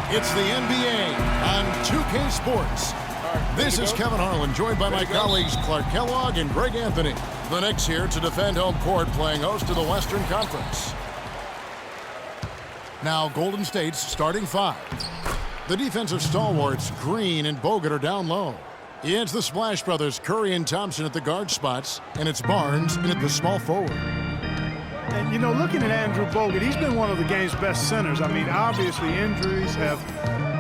It's the NBA on 2K Sports. This is Kevin Harlan, joined by my colleagues Clark Kellogg and Greg Anthony. The Knicks here to defend home court, playing host to the Western Conference. Now Golden State's starting five. The defensive stalwarts, Green and Bogut, are down low. It's the Splash Brothers, Curry and Thompson at the guard spots, and it's Barnes in at the small forward. And, you know, looking at Andrew Bogut, he's been one of the game's best centers. I mean, obviously injuries have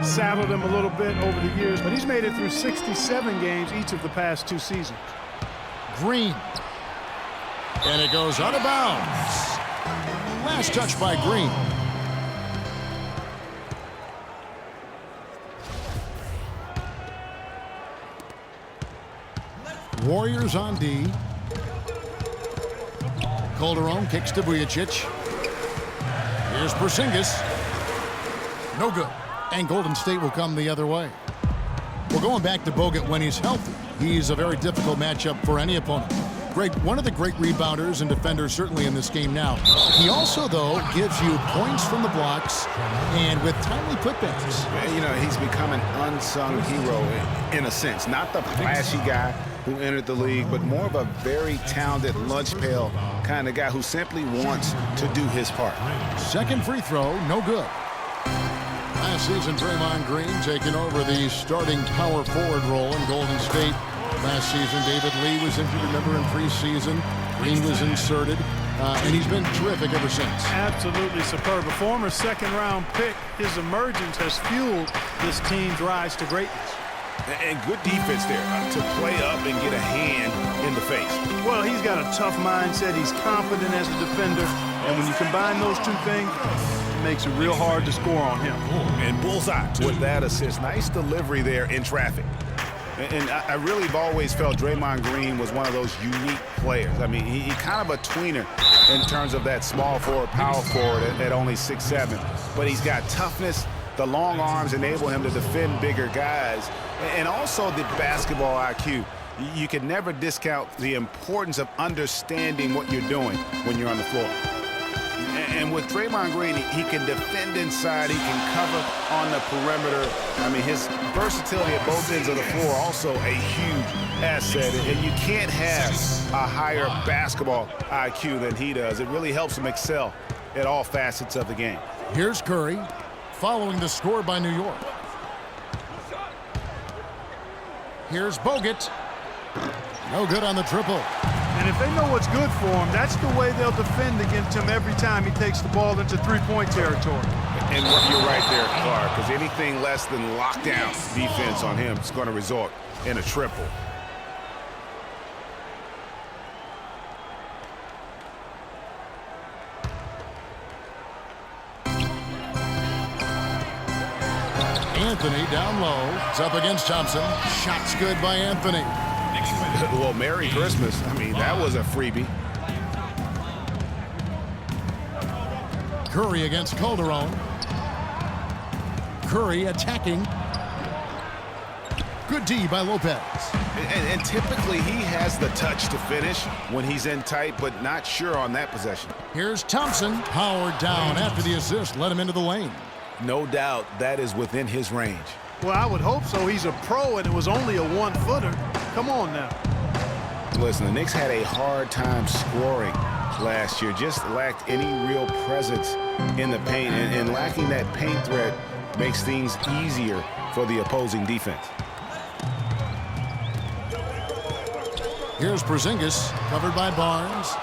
saddled him a little bit over the years, but he's made it through 67 games each of the past two seasons. Green. And it goes out of bounds. Last touch by Green. Warriors on D. Calderon kicks to Vujacic. Here's Porzingis. No good. And Golden State will come the other way. Well, going back to Bogut when he's healthy, he's a very difficult matchup for any opponent. Greg, one of the great rebounders and defenders certainly in this game now. He also, though, gives you points from the blocks and with timely putbacks. You know, he's become an unsung hero in a sense. Not the flashy guy who entered the league, but more of a very talented lunch pail kind of guy who simply wants to do his part. Second free throw, no good. Last season, Draymond Green taking over the starting power forward role in Golden State. Last season, David Lee was injured, remember, in preseason. Green was inserted, and he's been terrific ever since. Absolutely superb. A former second-round pick, his emergence has fueled this team's rise to greatness. And good defense there to play up and get a hand in the face. Well, he's got a tough mindset. He's confident as a defender. And when you combine those two things, it makes it real hard to score on him. And bullseye with that assist. Nice delivery there in traffic. And I really have always felt Draymond Green was one of those unique players. I mean, he kind of a tweener in terms of that small forward, power forward at only 6'7". But he's got toughness. The long arms enable him to defend bigger guys. And also the basketball IQ. You can never discount the importance of understanding what you're doing when you're on the floor. And with Draymond Green, he can defend inside. He can cover on the perimeter. I mean, his versatility at both ends of the floor also a huge asset. And you can't have a higher basketball IQ than he does. It really helps him excel at all facets of the game. Here's Curry, following the score by New York. Here's Bogut. No good on the triple. And if they know what's good for him, that's the way they'll defend against him every time he takes the ball into three-point territory. And you're right there, Clark, because anything less than lockdown defense on him is going to result in a triple. Anthony down low. It's up against Thompson. Shot's good by Anthony. Well, Merry Christmas. I mean, that was a freebie. Curry against Calderon. Curry attacking. Good D by Lopez. And typically he has the touch to finish when he's in tight, but not sure on that possession. Here's Thompson. Powered down after the assist. Let him into the lane. No doubt that is within his range. Well, I would hope so. He's a pro, and it was only a one-footer. Come on now. Listen, the Knicks had a hard time scoring last year. Just lacked any real presence in the paint. And lacking that paint threat makes things easier for the opposing defense. Here's Porzingis, covered by Barnes.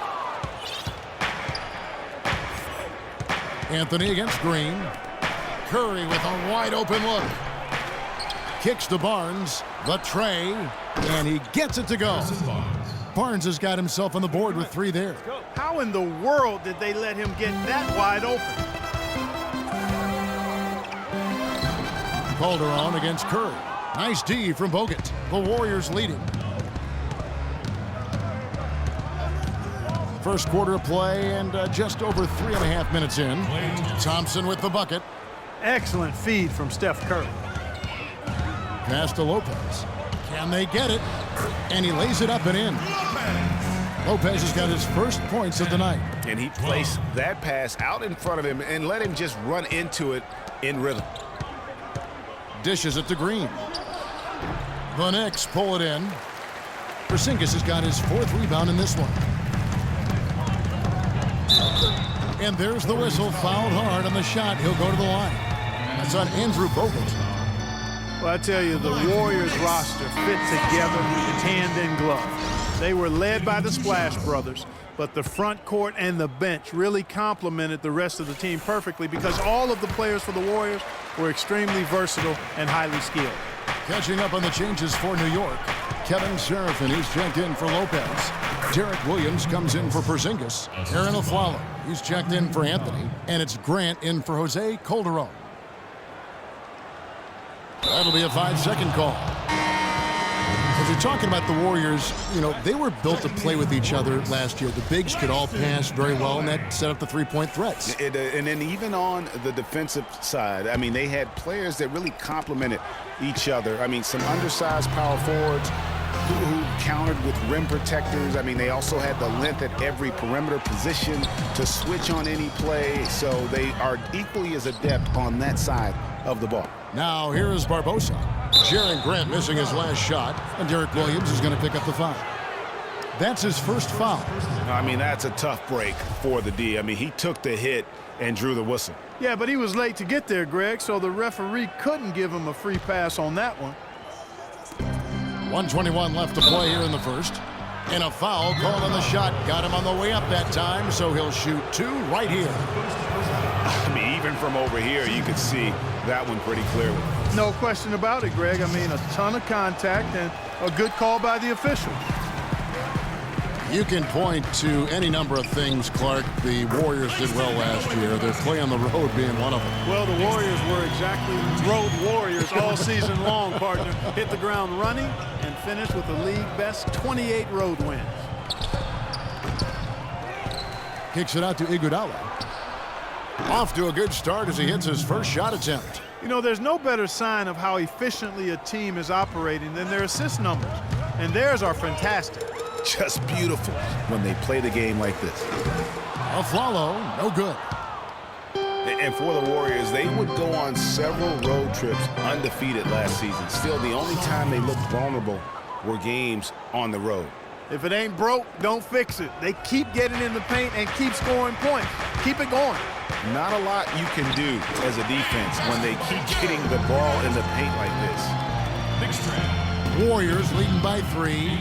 Anthony against Green. Curry with a wide open look. Kicks to Barnes. The tray. And he gets it to go. Barnes has got himself on the board with three there. How in the world did they let him get that wide open? Calderon against Curry. Nice D from Bogut. The Warriors leading. First quarter of play and just over 3.5 minutes in. Thompson with the bucket. Excellent feed from Steph Curry. Pass to Lopez. Can they get it? And he lays it up and in. Lopez has got his first points of the night. And he placed that pass out in front of him and let him just run into it in rhythm. dishes it to Green. The Knicks pull it in. Porzingis has got his 4th rebound in this one. And there's the whistle. Fouled hard on the shot. He'll go to the line. That's on Andrew Bogut. Well, I tell you, the Warriors roster fit together hand in glove. They were led by the Splash Brothers, but the front court and the bench really complemented the rest of the team perfectly because all of the players for the Warriors were extremely versatile and highly skilled. Catching up on the changes for New York, Kevin Seraphin, he's checked in for Lopez. Derek Williams comes in for Porzingis. Aaron Aflalo, he's checked in for Anthony. And it's Grant in for Jose Calderon. That'll be a 5-second call. As you're talking about the Warriors, you know, they were built to play with each other last year. The bigs could all pass very well, and that set up the three-point threats. And then even on the defensive side, I mean, they had players that really complemented each other. I mean, some undersized power forwards who countered with rim protectors. I mean, they also had the length at every perimeter position to switch on any play. So they are equally as adept on that side of the ball. Now here's Barbosa. Jaren Grant missing his last shot, and Derek Williams is going to pick up the foul. That's his first foul. I mean, that's a tough break for the D. I mean, he took the hit and drew the whistle. Yeah, but he was late to get there, Greg, so the referee couldn't give him a free pass on that one. 1:21 left to play here in the first. And a foul called on the shot. Got him on the way up that time, so he'll shoot 2 right here. I mean, even from over here, you could see that one pretty clearly. No question about it, Greg. I mean, a ton of contact and a good call by the official. You can point to any number of things, Clark, the Warriors did well last year. Their play on the road being one of them. Well, the Warriors were exactly road warriors all season long, partner. Hit the ground running and finished with the league best 28 road wins. Kicks it out to Iguodala. Off to a good start as he hits his first shot attempt. You know, there's no better sign of how efficiently a team is operating than their assist numbers. And theirs are fantastic. Just beautiful when they play the game like this. Aflalo, no good. And for the Warriors, they would go on several road trips undefeated last season. Still, the only time they looked vulnerable were games on the road. If it ain't broke, don't fix it. They keep getting in the paint and keep scoring points. Keep it going. Not a lot you can do as a defense when they keep getting the ball in the paint like this. Warriors leading by 3.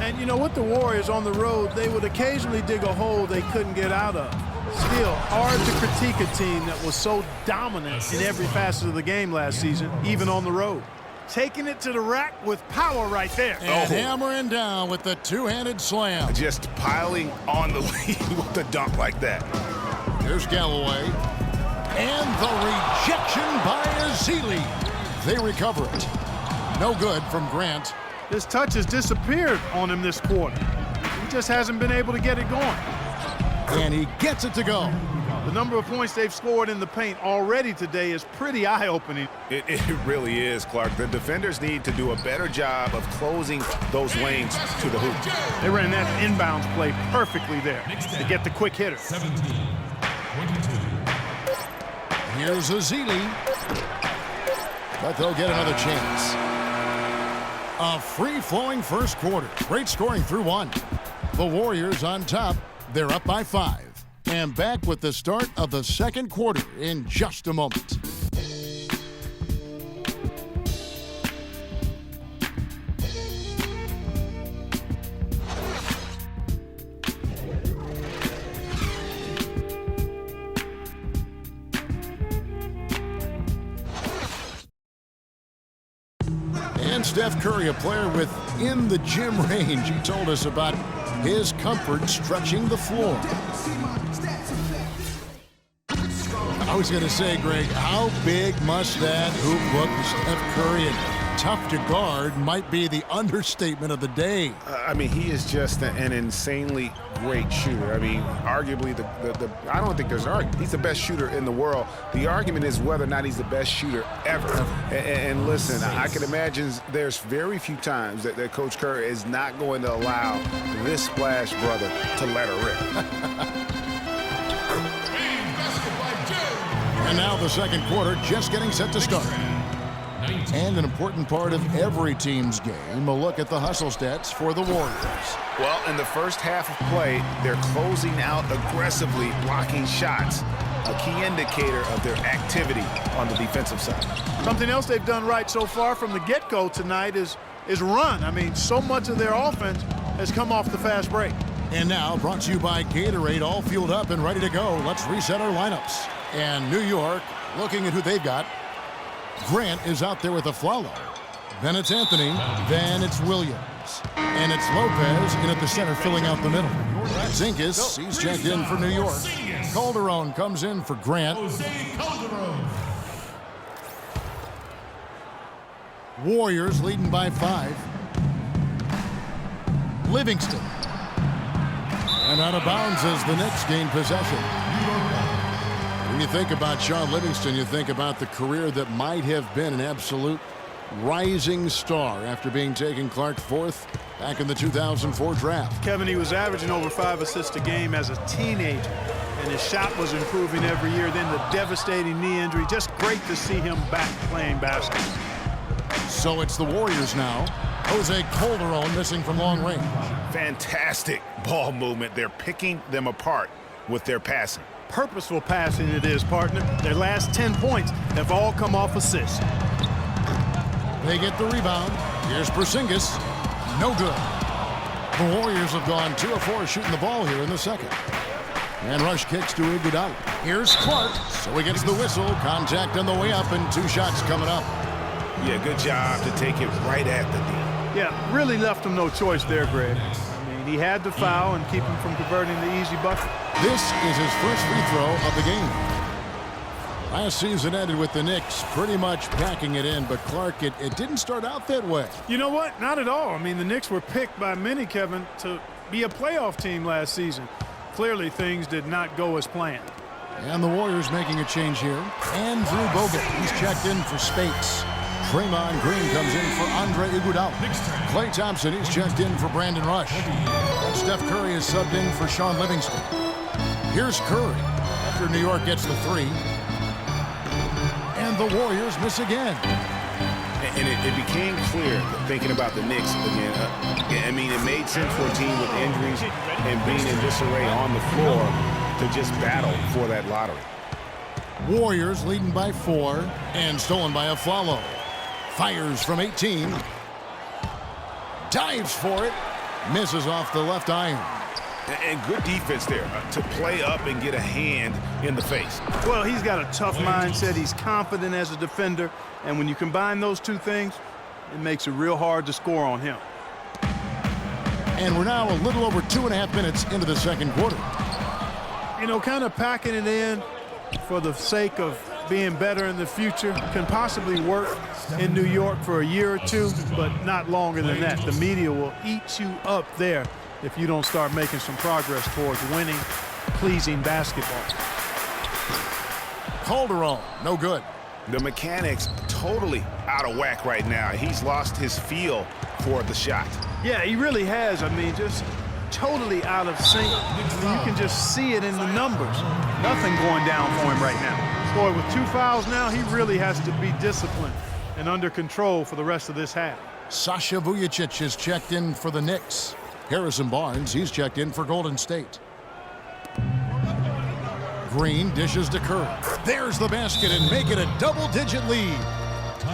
And you know, with the Warriors on the road, they would occasionally dig a hole they couldn't get out of. Still, hard to critique a team that was so dominant in every facet of the game last season, even on the road. Taking it to the rack with power right there. And hammering down with the two-handed slam. Just piling on the lead with a dunk like that. Here's Galloway. And the rejection by Azili. They recover it. No good from Grant. His touch has disappeared on him this quarter. He just hasn't been able to get it going. And he gets it to go. The number of points they've scored in the paint already today is pretty eye-opening. It really is, Clark. The defenders need to do a better job of closing those lanes to the hoop. They ran that inbounds play perfectly there to get the quick hitter. 17-22. Here's Azili. But they'll get another chance. A free-flowing first quarter. Great scoring through 1. The Warriors on top. They're up by 5. And back with the start of the second quarter in just a moment. And Steph Curry, a player within the gym range. He told us about his comfort stretching the floor. I was going to say, Greg, how big must that hoop look to Steph Curry? And tough to guard might be the understatement of the day. I mean, he is just an insanely great shooter. I mean, arguably, I don't think there's an argument. He's the best shooter in the world. The argument is whether or not he's the best shooter ever. And listen, I can imagine there's very few times that Coach Curry is not going to allow this Splash brother to let her rip. And now the second quarter just getting set to start. And an important part of every team's game, a look at the hustle stats for the Warriors. Well, in the first half of play, they're closing out aggressively, blocking shots, a key indicator of their activity on the defensive side. Something else they've done right so far from the get-go tonight is run. I mean, so much of their offense has come off the fast break. And now, brought to you by Gatorade, all fueled up and ready to go. Let's reset our lineups. And New York, looking at who they've got. Grant is out there with a Flalo. Then it's Anthony. Then it's Williams. And it's Lopez in at the center, filling out the middle. Zinkus, he's checked in for New York. Calderon comes in for Grant. Warriors leading by 5. Livingston. And out of bounds as the Knicks gain possession. When you think about Sean Livingston, you think about the career that might have been an absolute rising star after being taken Clark 4th back in the 2004 draft. Kevin, he was averaging over 5 assists a game as a teenager, and his shot was improving every year. Then the devastating knee injury. Just great to see him back playing basketball. So it's the Warriors now. Jose Calderon missing from long range. Fantastic ball movement. They're picking them apart with their passing. Purposeful passing it is, partner. Their last 10 points have all come off assists. They get the rebound. Here's Porzingis. No good. The Warriors have gone 2 of 4 shooting the ball here in the second. And rush kicks to Iguodala. Here's Clark. So he gets the whistle. Contact on the way up and 2 shots coming up. Yeah, good job to take it right at the D. Yeah, really left him no choice there, Greg. I mean, he had to foul and keep him from converting the easy bucket. This is his first free throw of the game. Last season ended with the Knicks pretty much packing it in, but Clark, it didn't start out that way. You know what? Not at all. I mean, the Knicks were picked by many, Kevin, to be a playoff team last season. Clearly, things did not go as planned. And the Warriors making a change here. Andrew Bogut, he's checked in for Spates. Draymond Green comes in for Andre Iguodala. Klay Thompson, he's checked in for Brandon Rush. And Steph Curry is subbed in for Sean Livingston. Here's Curry after New York gets the 3. And the Warriors miss again. And it became clear, thinking about the Knicks again, I mean, it made sense for a team with injuries and being in disarray on the floor to just battle for that lottery. Warriors leading by 4 and stolen by a Flalo. Fires from 18. Dives for it. Misses off the left iron. And good defense there to play up and get a hand in the face. Well, he's got a tough mindset. He's confident as a defender. And when you combine those two things, it makes it real hard to score on him. And we're now a little over 2.5 minutes into the second quarter. You know, kind of packing it in for the sake of being better in the future can possibly work in New York for a year or 2, but not longer than that. The media will eat you up there if you don't start making some progress towards winning, pleasing basketball. Calderon, no good. The mechanics totally out of whack right now. He's lost his feel for the shot. Yeah, he really has. I mean, just totally out of sync. I mean, you can just see it in the numbers. Nothing going down for him right now. Boy, with 2 fouls now, he really has to be disciplined and under control for the rest of this half. Sasha Vujacic is checked in for the Knicks. Harrison Barnes, he's checked in for Golden State. Green dishes to Curry. There's the basket and make it a double-digit lead.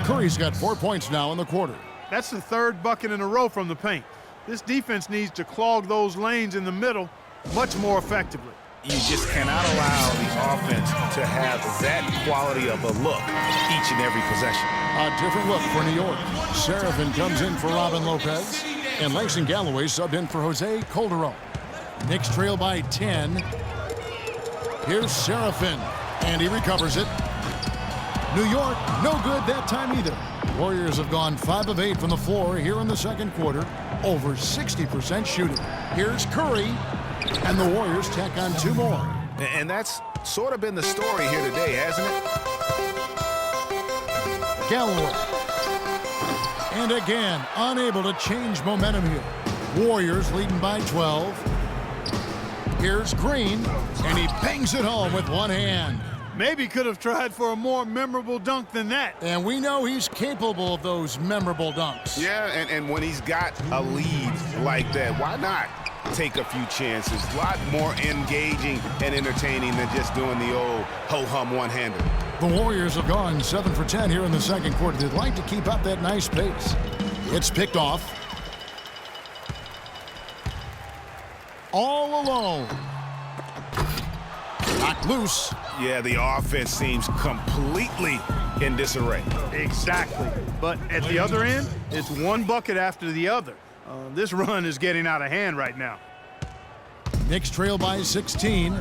Curry's got 4 points now in the quarter. That's the 3rd bucket in a row from the paint. This defense needs to clog those lanes in the middle much more effectively. You just cannot allow the offense to have that quality of a look each and every possession. A different look for New York. Seraphin comes in for Robin Lopez. And Langston Galloway subbed in for Jose Calderon. Knicks trail by 10. Here's Seraphin. And he recovers it. New York, no good that time either. Warriors have gone 5 of 8 from the floor here in the second quarter. Over 60% shooting. Here's Curry. And the Warriors tack on 2 more. And that's sort of been the story here today, hasn't it? Galloway. And again, unable to change momentum here. Warriors leading by 12. Here's Green, and he bangs it home with one hand. Maybe could have tried for a more memorable dunk than that. And we know he's capable of those memorable dunks. Yeah, and when he's got a lead like that, why not take a few chances? A lot more engaging and entertaining than just doing the old ho-hum one-hander. The Warriors have gone 7 for 10 here in the second quarter. They'd like to keep up that nice pace. It's picked off. All alone. Knocked loose. Yeah, the offense seems completely in disarray. Exactly. But at the other end, it's one bucket after the other. This run is getting out of hand right now. Knicks trail by 16.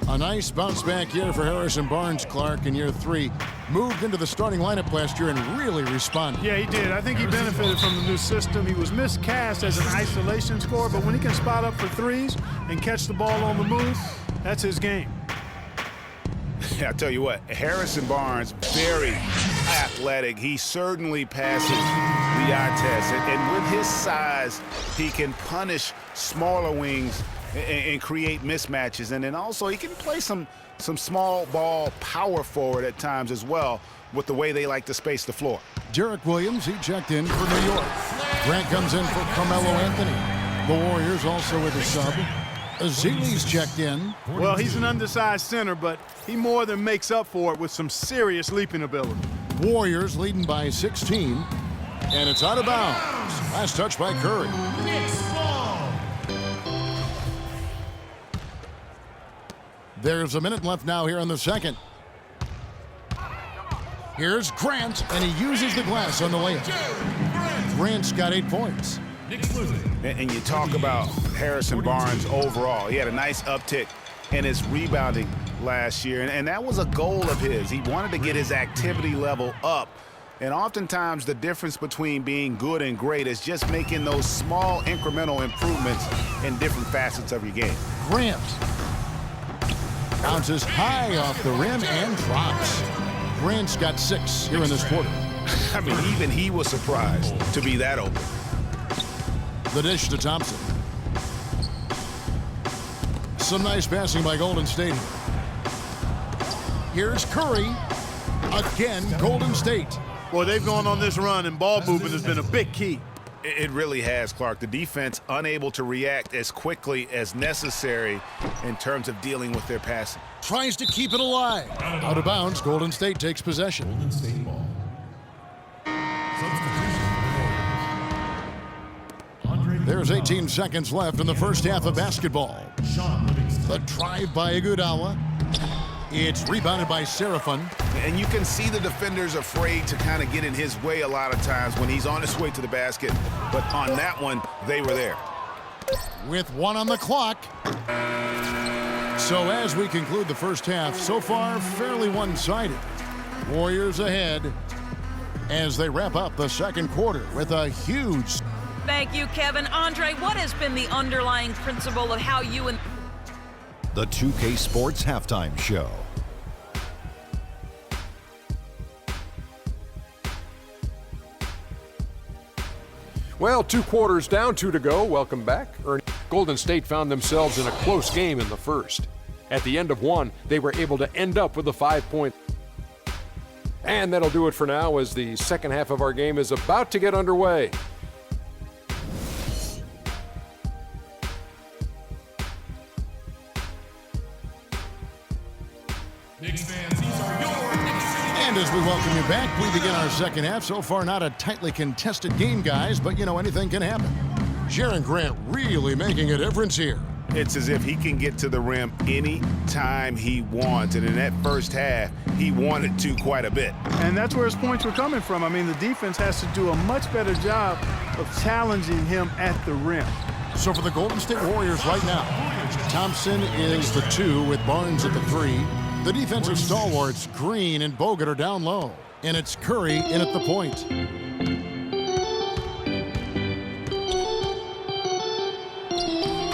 A nice bounce back here for Harrison Barnes, Clark, in year 3. Moved into the starting lineup last year and really responded. Yeah, he did. I think he benefited from the new system. He was miscast as an isolation scorer, but when he can spot up for threes and catch the ball on the move, that's his game. I tell you what, Harrison Barnes, very athletic. He certainly passes the eye test. And with his size, he can punish smaller wings and create mismatches. And then also he can play some small ball power forward at times as well with the way they like to space the floor. Derek Williams, he checked in for New York. Grant comes in for Carmelo Anthony. The Warriors also with a sub. Azili's checked in. Well, he's an undersized center, but he more than makes up for it with some serious leaping ability. Warriors leading by 16. And it's out of bounds. Last touch by Curry. There's a minute left now here in the second. Here's Grant, and he uses the glass on the layup. Grant's got 8 points. And you talk about Harrison Barnes overall. He had a nice uptick in his rebounding last year, and that was a goal of his. He wanted to get his activity level up. And oftentimes the difference between being good and great is just making those small incremental improvements in different facets of your game. Grant bounces high off the rim and drops. Grant's got 6 here in this quarter. I mean, even he was surprised to be that open. The dish to Thompson. Some nice passing by Golden State. Here's Curry. Again, Golden State. Boy, they've gone on this run, and ball movement has been a big key. It really has, Clark. The defense unable to react as quickly as necessary in terms of dealing with their passing. Tries to keep it alive. Out of bounds, Golden State takes possession. Golden State ball. There's 18 seconds left in the first half of basketball. The drive by Iguodala. It's rebounded by Seraphin. And you can see the defenders afraid to kind of get in his way a lot of times when he's on his way to the basket. But on that one, they were there. With 1 on the clock. So as we conclude the first half, so far fairly one-sided. Warriors ahead as they wrap up the second quarter with a huge... Thank you, Kevin. Andre, what has been the underlying principle of how you and... The 2K Sports Halftime Show. Well, 2 quarters down, 2 to go. Welcome back. Golden State found themselves in a close game in the first. At the end of 1, they were able to end up with a 5-point. And that'll do it for now as the second half of our game is about to get underway. And as we welcome you back, we begin our second half. So far, not a tightly contested game, guys, but, you know, anything can happen. Sharon Grant really making a difference here. It's as if he can get to the rim any time he wants. And in that first half, he wanted to quite a bit. And that's where his points were coming from. I mean, the defense has to do a much better job of challenging him at the rim. So for the Golden State Warriors right now, Thompson is the 2 with Barnes at the 3. The defensive stalwarts, Green and Bogut, are down low. And it's Curry in at the point.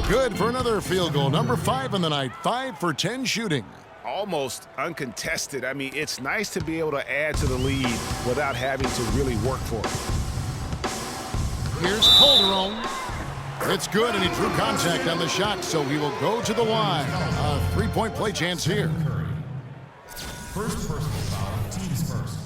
Good for another field goal. Number 5 in the night. 5 for 10 shooting. Almost uncontested. I mean, it's nice to be able to add to the lead without having to really work for it. Here's Calderon. It's good, and he drew contact on the shot, so he will go to the line. A 3-point play chance here. First personal foul, teams first.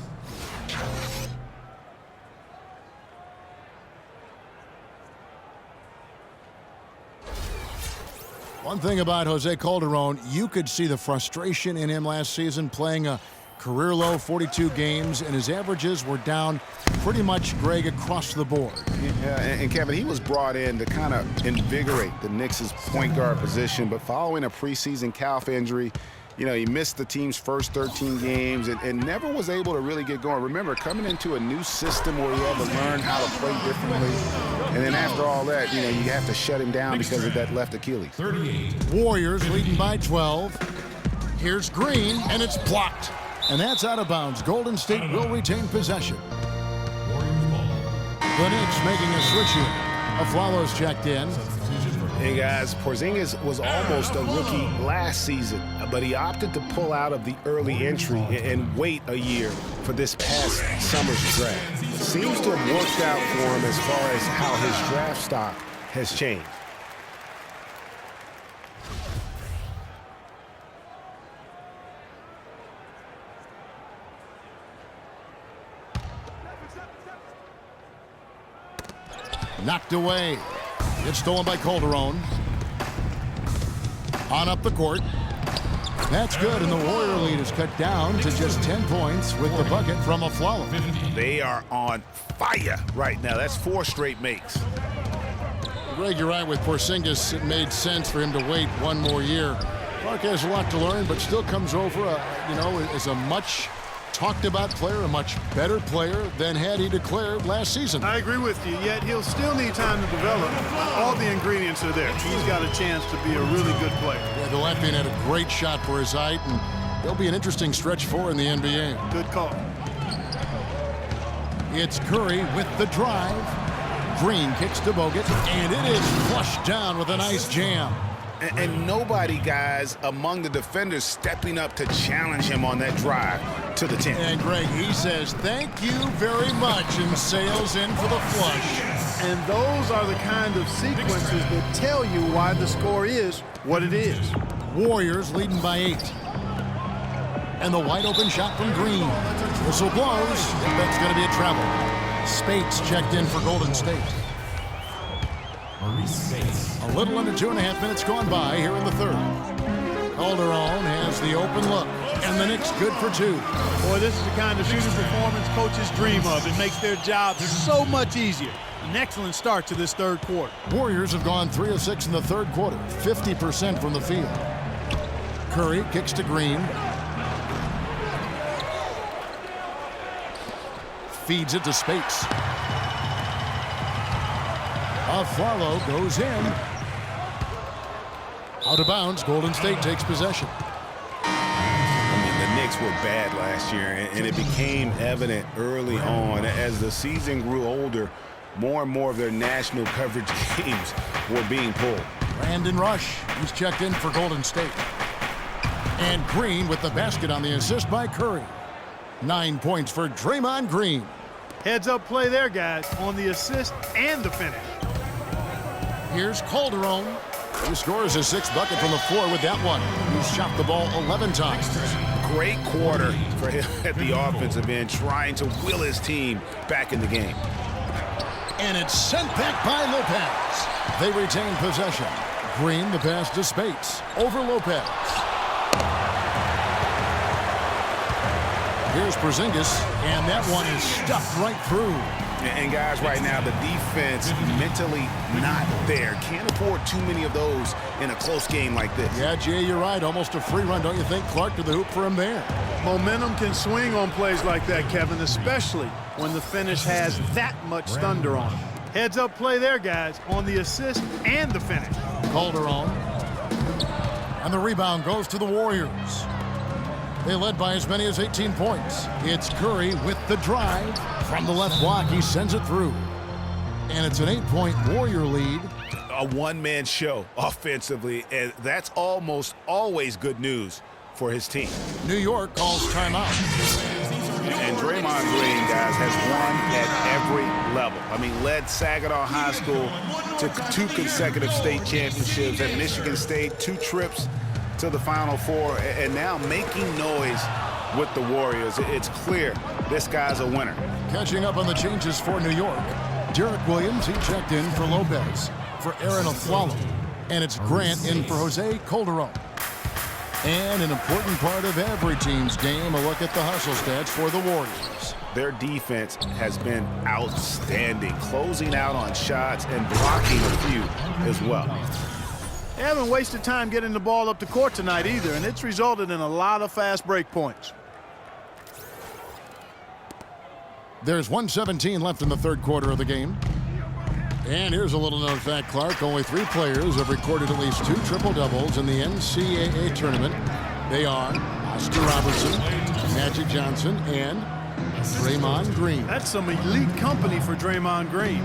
One thing about Jose Calderon, you could see the frustration in him last season playing a career-low 42 games, and his averages were down pretty much, Greg, across the board. Yeah, and Kevin, he was brought in to kind of invigorate the Knicks' point guard position, but following a preseason calf injury, you know, he missed the team's first 13 games and never was able to really get going. Remember, coming into a new system where he had to learn how to play differently, and then after all that, you know, you have to shut him down because of that left Achilles. 38. Warriors leading by 12. Here's Green, and it's blocked. And that's out of bounds. Golden State will retain possession. Warriors ball. The Knicks making a switch here. Aflalo's checked in. Hey guys, Porzingis was almost a rookie last season, but he opted to pull out of the early entry and wait a year for this past summer's draft. Seems to have worked out for him as far as how his draft stock has changed. Knocked away. It's stolen by Calderon. On up the court. That's good, and the Warrior lead is cut down to just 10 points with the bucket from Aflalo. They are on fire right now. That's 4 straight makes. Greg, you're right. With Porzingis, it made sense for him to wait one more year. Clark has a lot to learn, but still comes over, as a much talked about player, a much better player than had he declared last season. I agree with you, yet he'll still need time to develop. All the ingredients are there. He's got a chance to be a really good player. Yeah, the Latvian had a great shot for his height, and he'll be an interesting stretch for in the NBA. Good call. It's Curry with the drive. Green kicks to Bogut, and it is flushed down with a nice jam. And nobody, guys, among the defenders stepping up to challenge him on that drive to the 10. And Greg, he says, thank you very much, and sails in for the flush. And those are the kind of sequences that tell you why the score is what it is. Warriors leading by 8. And the wide open shot from Green. Whistle blows. That's going to be a travel. Spates checked in for Golden State. A little under 2.5 minutes gone by here in the third. Calderon has the open look, and the Knicks good for 2. Boy, this is the kind of shooting performance coaches dream of. It makes their job so much easier. An excellent start to this third quarter. Warriors have gone 3 of 6 in the third quarter, 50% from the field. Curry kicks to Green. Feeds it to Spates. Aflalo goes in. Out of bounds, Golden State takes possession. I mean, the Knicks were bad last year, and it became evident early on. As the season grew older, more and more of their national coverage games were being pulled. Brandon Rush, he's checked in for Golden State. And Green with the basket on the assist by Curry. 9 points for Draymond Green. Heads-up play there, guys, on the assist and the finish. Here's Calderon. He scores his 6th bucket from the floor with that one. He's shot the ball 11 times. Great quarter for him at the offensive end, trying to will his team back in the game. And it's sent back by Lopez. They retain possession. Green the pass to Spates. Over Lopez. Here's Porzingis, and that one is stuffed right through. And guys, right now, the defense mentally not there. Can't afford too many of those in a close game like this. Yeah, Jay, you're right. Almost a free run, don't you think? Clark to the hoop for him there. Momentum can swing on plays like that, Kevin, especially when the finish has that much thunder on it. Heads-up play there, guys, on the assist and the finish. Calderon. And the rebound goes to the Warriors. They led by as many as 18 points. It's Curry with the drive. From the left block, he sends it through. And it's an 8-point Warrior lead. A one-man show offensively, and that's almost always good news for his team. New York calls timeout. And Draymond Green, guys, has won at every level. I mean, led Saginaw High School to 2 consecutive state championships at Michigan State, 2 trips to the Final Four, and now making noise with the Warriors. It's clear this guy's a winner. Catching up on the changes for New York. Derek Williams, he checked in for Lopez. For Aaron Aflalo. And it's Grant in for Jose Calderon. And an important part of every team's game, a look at the hustle stats for the Warriors. Their defense has been outstanding, closing out on shots and blocking a few as well. They haven't wasted time getting the ball up the court tonight either, and it's resulted in a lot of fast break points. There's 1:17 left in the third quarter of the game. And here's a little known fact, Clark. Only 3 players have recorded at least 2 triple-doubles in the NCAA tournament. They are Oscar Robertson, Magic Johnson, and Draymond Green. That's some elite company for Draymond Green.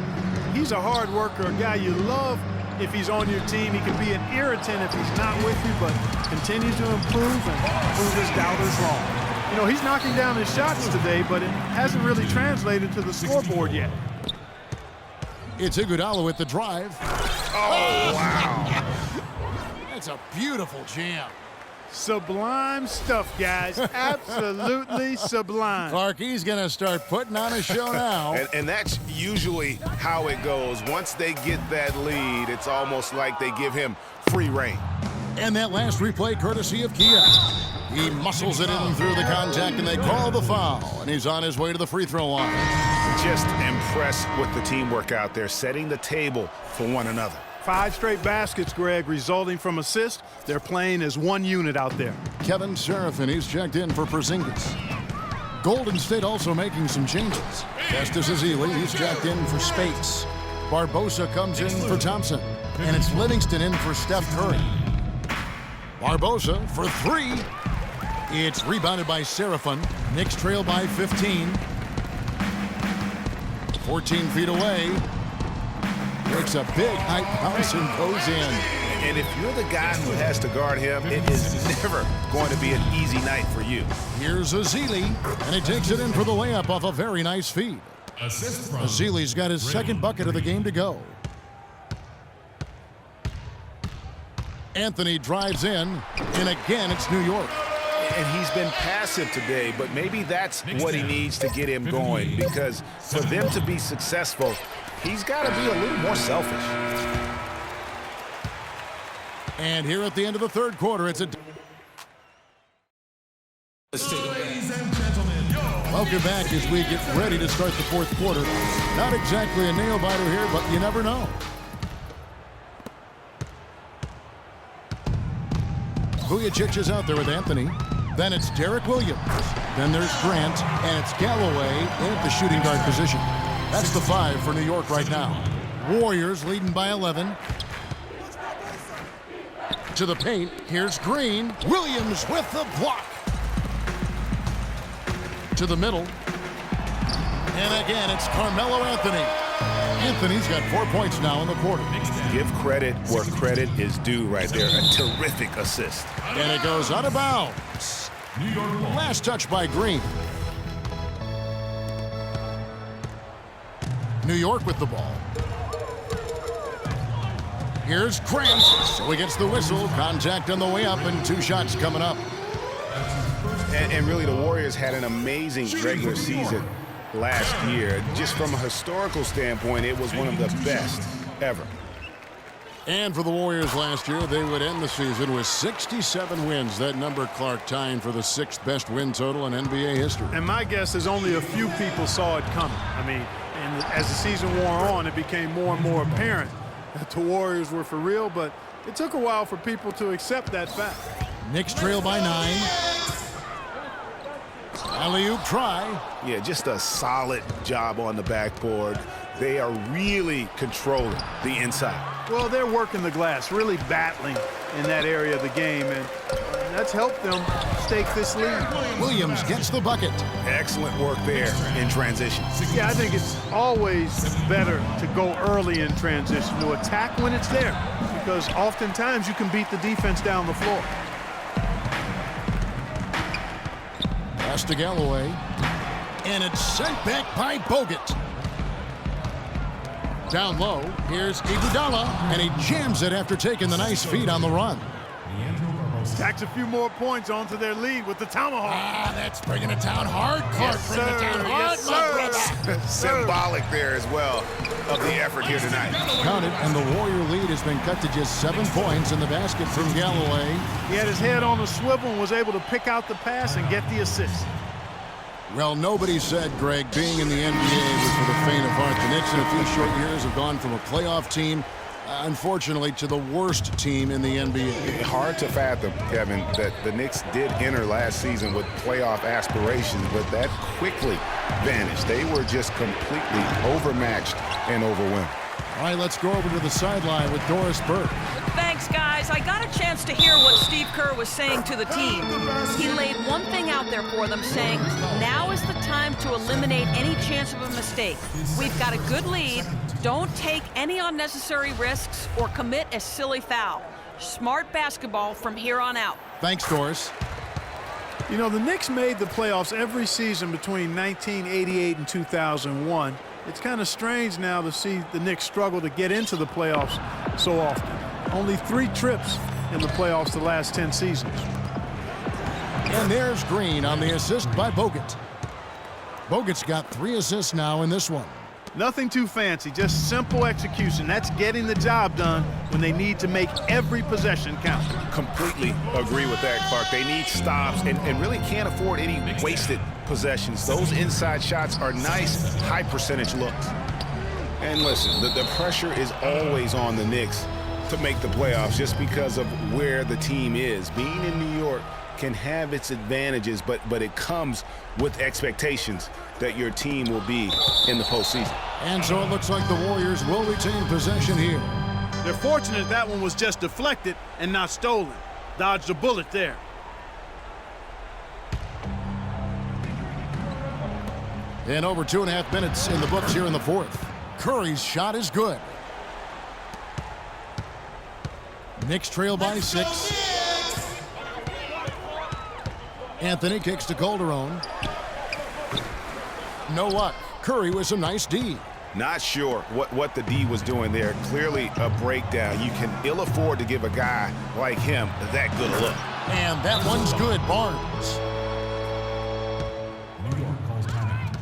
He's a hard worker, a guy you love if he's on your team. He can be an irritant if he's not with you, but continue to improve and prove his doubters wrong. You know, he's knocking down his shots today, but it hasn't really translated to the scoreboard yet. It's Iguodala with the drive. Oh, wow. That's a beautiful jam. Sublime stuff, guys. Absolutely sublime. Clark, he's going to start putting on a show now. And that's usually how it goes. Once they get that lead, it's almost like they give him free reign. And that last replay courtesy of Kia. He muscles it in through the contact, and they call the foul. And he's on his way to the free throw line. Just impressed with the teamwork out there, setting the table for one another. 5 straight baskets, Greg, resulting from assists. They're playing as one unit out there. Kevin Serafin, he's checked in for Porzingis. Golden State also making some changes. Festus Ezeli, he's checked in for Spates. Barbosa comes in for Thompson. And it's Livingston in for Steph Curry. Barbosa for 3. It's rebounded by Serafin. Knicks trail by 15. 14 feet away. Takes a big high bounce and goes in. And if you're the guy who has to guard him, it is never going to be an easy night for you. Here's Ezeli, and he takes it in for the layup off a very nice feed. Ezeli's got his second bucket of the game to go. Anthony drives in, and again it's New York. And he's been passive today, but maybe that's what he needs to get him going, because for them to be successful, he's got to be a little more selfish. And here at the end of the third quarter, it's a... Welcome back as we get ready to start the fourth quarter. Not exactly a nail-biter here, but you never know. Vujacic is out there with Anthony. Then it's Derek Williams. Then there's Grant, and it's Galloway in at the shooting guard position. That's the 5 for New York right now. Warriors leading by 11. To the paint, here's Green. Williams with the block. To the middle. And again, it's Carmelo Anthony. Anthony's got 4 points now in the quarter. Give credit where credit is due right there. A terrific assist. And it goes out of bounds. Last touch by Green. New York with the ball. Here's Grant. So he gets the whistle. Contact on the way up and 2 shots coming up. And really, the Warriors had an amazing regular season last year. Just from a historical standpoint, it was one of the best ever. And for the Warriors last year, they would end the season with 67 wins. That number, Clark, tying for the 6th best win total in NBA history. And my guess is only a few people saw it coming. I mean, and as the season wore on, it became more and more apparent that the Warriors were for real, but it took a while for people to accept that fact. Knicks trail by 9. Alley-oop try. Yeah, just a solid job on the backboard. They are really controlling the inside. Well, they're working the glass, really battling in that area of the game, and that's helped them stake this lead. Williams gets the bucket. Excellent work there in transition. Yeah, I think it's always better to go early in transition, to attack when it's there, because oftentimes you can beat the defense down the floor. Pass to Galloway. And it's sent back by Bogut. Down low, here's Iguodala, and he jams it after taking the nice feed on the run. Stacks a few more points onto their lead with the tomahawk. That's bringing it down hard. Clark Yes, bringing it sir. down hard, Yes, my sir. brother. Symbolic there as well of the effort here tonight. Count it, and the Warrior lead has been cut to just 7 points in the basket from Galloway. He had his head on the swivel and was able to pick out the pass and get the assist. Well, nobody said, Greg, being in the NBA was for the faint of heart. The Knicks in a few short years have gone from a playoff team, unfortunately, to the worst team in the NBA. Hard to fathom, Kevin, that the Knicks did enter last season with playoff aspirations, but that quickly vanished. They were just completely overmatched and overwhelmed. All right, let's go over to the sideline with Doris Burke. Thanks, guys. I got a chance to hear what Steve Kerr was saying to the team. He laid one thing out there for them, saying, now is the time to eliminate any chance of a mistake. We've got a good lead. Don't take any unnecessary risks or commit a silly foul. Smart basketball from here on out. Thanks, Doris. You know, the Knicks made the playoffs every season between 1988 and 2001. It's kind of strange now to see the Knicks struggle to get into the playoffs so often. Only 3 trips in the playoffs the last 10 seasons. And there's Green on the assist by Bogut. Bogut's got 3 assists now in this one. Nothing too fancy, just simple execution. That's getting the job done when they need to make every possession count. Completely agree with that, Clark. They need stops and really can't afford any wasted possessions. Those inside shots are nice, high percentage looks. And listen, the pressure is always on the Knicks to make the playoffs just because of where the team is. Being in New York can have its advantages, but it comes with expectations that your team will be in the postseason. And so it looks like the Warriors will retain possession here. They're fortunate that one was just deflected and not stolen. Dodged a bullet there. And over 2.5 minutes in the books here in the fourth. Curry's shot is good. Knicks trail by 6. Anthony kicks to Calderon. No luck. Curry with some nice D. Not sure what the D was doing there. Clearly a breakdown. You can ill afford to give a guy like him that good a look. And that one's good, Barnes. New York calls timeout.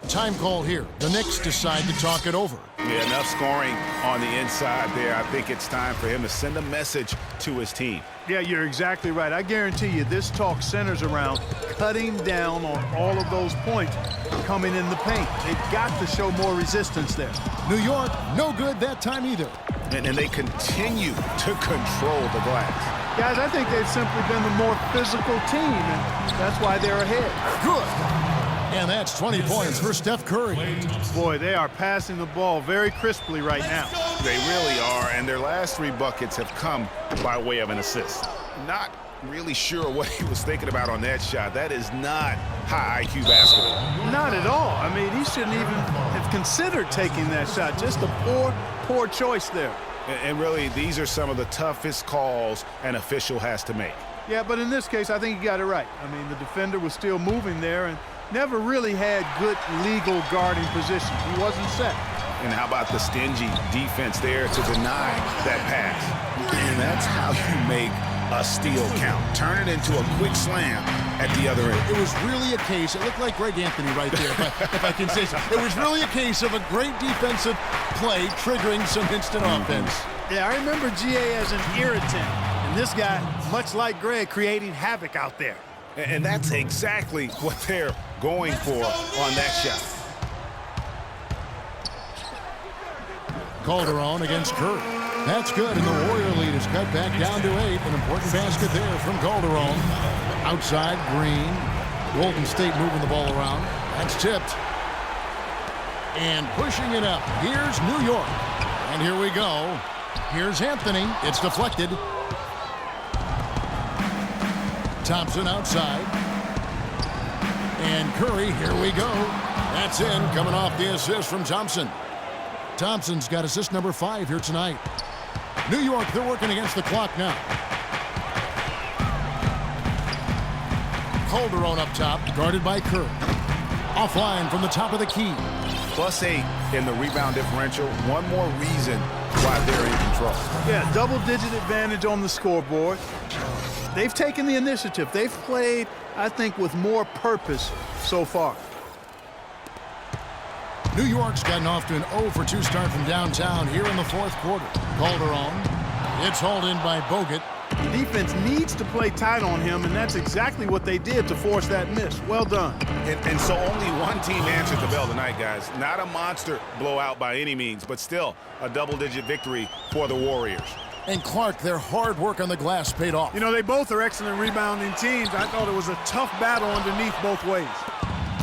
Time call here. The Knicks decide to talk it over. Yeah, enough scoring on the inside there. I think it's time for him to send a message to his team. Yeah, you're exactly right. I guarantee you this talk centers around cutting down on all of those points coming in the paint. They've got to show more resistance there. New York, no good that time either. And they continue to control the glass. Guys, I think they've simply been the more physical team, and that's why they're ahead. Good. And that's 20 points for Steph Curry. Boy, they are passing the ball very crisply right now. They really are, and their last 3 buckets have come by way of an assist. Not really sure what he was thinking about on that shot. That is not high IQ basketball. Not at all. I mean, he shouldn't even have considered taking that shot. Just a poor choice there. And really, these are some of the toughest calls an official has to make. Yeah, but in this case, I think he got it right. I mean, the defender was still moving there and never really had good legal guarding position. He wasn't set. And how about the stingy defense there to deny that pass? And that's how you make a steal count. Turn it into a quick slam at the other end. It was really a case, it looked like Greg Anthony right there, if I can say so. It was really a case of a great defensive play triggering some instant offense. Yeah, I remember GA as an irritant. And this guy, much like Greg, creating havoc out there. And that's exactly what they're going for on that shot. Calderon against Curry. That's good, and the Warrior lead is cut back down to 8. An important basket there from Calderon. Outside, Green. Golden State moving the ball around. That's tipped. And pushing it up. Here's New York. And here we go. Here's Anthony. It's deflected. Thompson outside. And Curry, here we go. That's in, coming off the assist from Thompson. Thompson's got assist number 5 here tonight. New York, they're working against the clock now. Calderon up top, guarded by Curry. Offline from the top of the key. +8 in the rebound differential. One more reason why they're in control. Yeah, double-digit advantage on the scoreboard. They've taken the initiative. They've played, I think, with more purpose so far. New York's gotten off to an 0-for-2 start from downtown here in the fourth quarter. Calderon. It's hauled in by Bogut. The defense needs to play tight on him, and that's exactly what they did to force that miss. Well done. And so only one team answered the bell tonight, guys. Not a monster blowout by any means, but still a double-digit victory for the Warriors. And Clark, their hard work on the glass paid off. You know, they both are excellent rebounding teams. I thought it was a tough battle underneath both ways.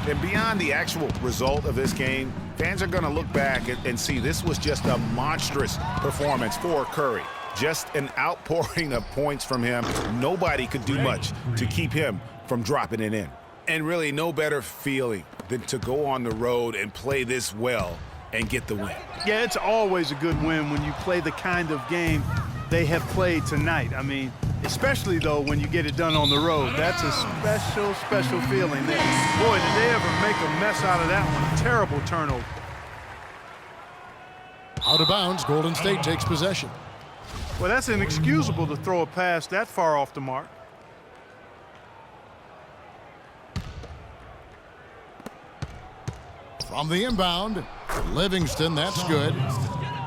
And beyond the actual result of this game, fans are going to look back and see this was just a monstrous performance for Curry. Just an outpouring of points from him. Nobody could do much to keep him from dropping it in. And really no better feeling than to go on the road and play this well and get the win. Yeah, it's always a good win when you play the kind of game they have played tonight. I mean, especially, though, when you get it done on the road. That's a special, special feeling there. Boy, did they ever make a mess out of that one. Terrible turnover. Out of bounds, Golden State takes possession. Well, that's inexcusable to throw a pass that far off the mark. From the inbound, Livingston, that's good.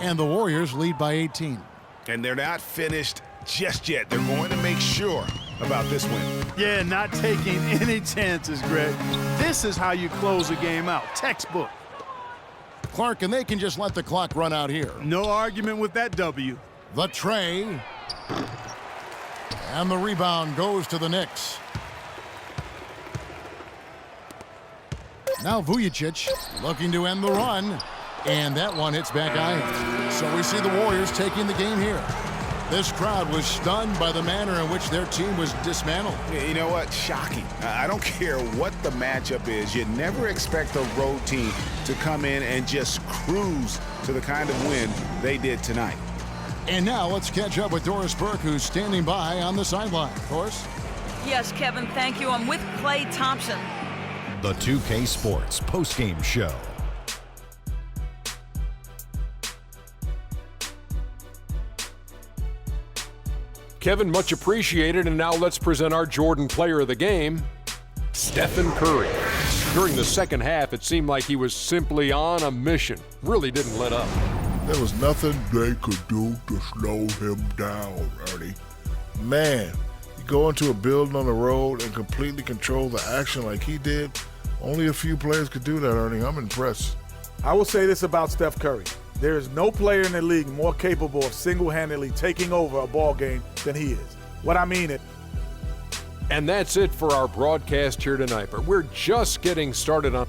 And the Warriors lead by 18. And they're not finished just yet. They're going to make sure about this win. Yeah, not taking any chances, Greg. This is how you close a game out. Textbook. Clark, and they can just let the clock run out here. No argument with that W. The tray. And the rebound goes to the Knicks. Now Vujicic looking to end the run. And that one hits back iron. So we see the Warriors taking the game here. This crowd was stunned by the manner in which their team was dismantled. You know what? Shocking. I don't care what the matchup is. You never expect a road team to come in and just cruise to the kind of win they did tonight. And now let's catch up with Doris Burke, who's standing by on the sideline. Doris? Yes, Kevin, thank you. I'm with Klay Thompson. The 2K Sports postgame show. Kevin, much appreciated, and now let's present our Jordan player of the game, Stephen Curry. During the second half, it seemed like he was simply on a mission. Really didn't let up. There was nothing they could do to slow him down, Ernie. Man, you go into a building on the road and completely control the action like he did. Only a few players could do that, Ernie. I'm impressed. I will say this about Steph Curry. There is no player in the league more capable of single-handedly taking over a ball game than he is. What I mean is. And that's it for our broadcast here tonight, but we're just getting started on